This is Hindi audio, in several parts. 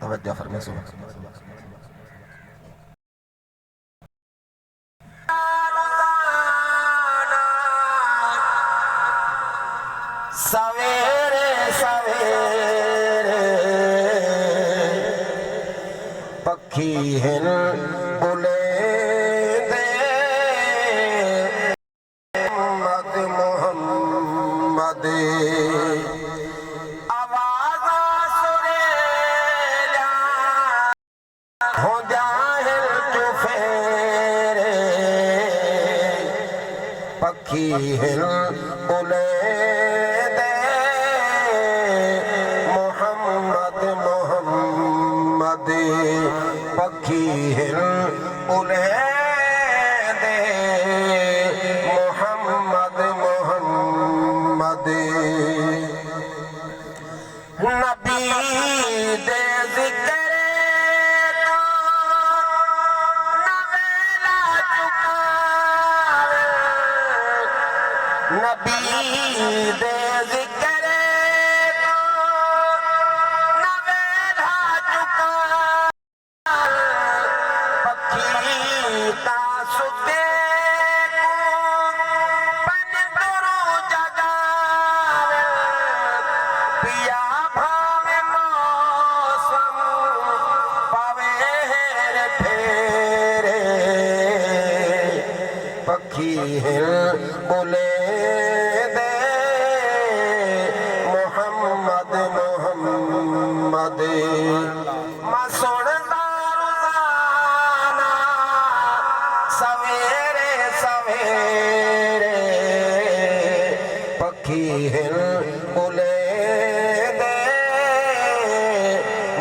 तवज्जो फरमाइए। सुबह सवेरे सवेरे पखी हिन बुले दे मोहम्मद मोहम्मद आवाज़ सुरेला हो जाहिल चुफेरे पखी हिन बुले पखी हिल उन्हें दे मोहम्मद मोहम्मद नबी दे जिक्र तो नवेला चुकावे नबी दे जिक्र पखी हिल बोले दे मोहम्मद मोहम्मद मैं सुनदा रोज़ाना सवेरे सवेरे पखी हिल बोले दे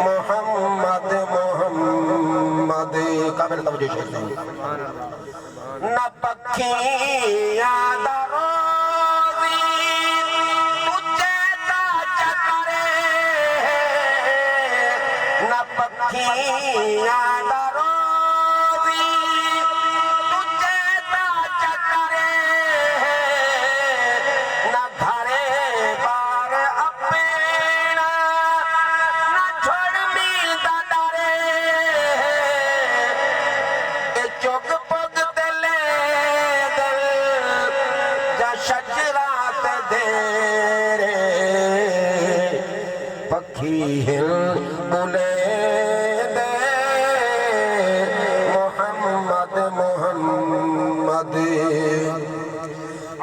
मोहम्मद मोहम्मद काबिल तवज्जो न पखियां दा रोज़ी तुझे ता चकरे न पखियां दा रोज़ी तुझे ता चकरे न घरे बार अपना न छोड़मी दा डरे ए चुग शजरात देरे पखी हिल बुले दे मोहम्मद मोहम्मद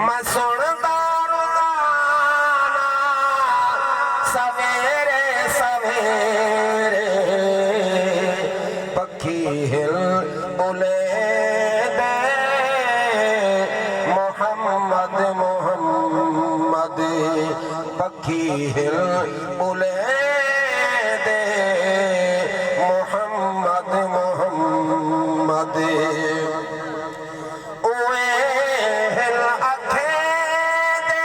मैं सुनदा रोज़ाना सवेरे सवेरे पखी हिल बुले मोहम्मद मोहम्मद पखी हिल बुले दे मोहम्मद मोहम्मद ओए हिल आखे दे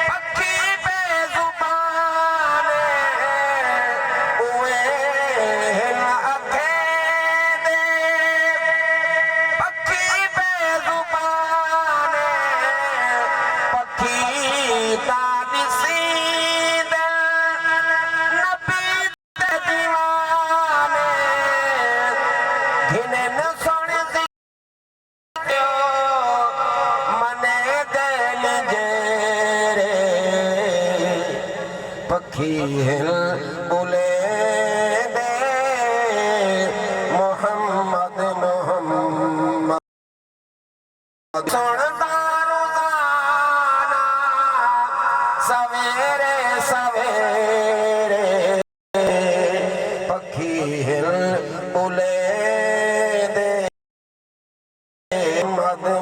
पखी बेजुबान ओए हिल आखे दे पखी बेजुबान पखी हिल बुले दे मोहम्मद मोहम्मद सुनदा रोज़ाना सवेरे सवेरे पखी हिल बुले दे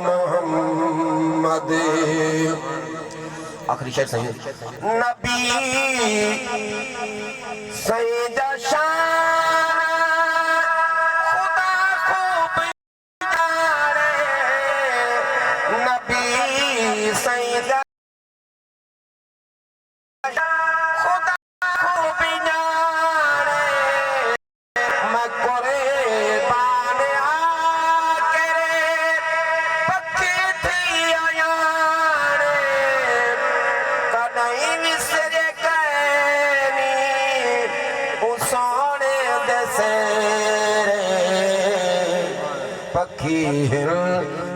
मोहम्मद आखिरी शेर सही नबी सईदा शान खुदा खूब जाने नबी सईदा खुदा खूब जाने मैं करे बाने आके पक्की थी आयाने कदई विसरे गए नी उस सेरे पखी हिल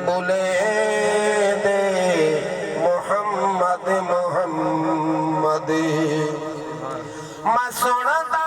बुले दे मोहम्मद मोहम्मद मैं सुनदा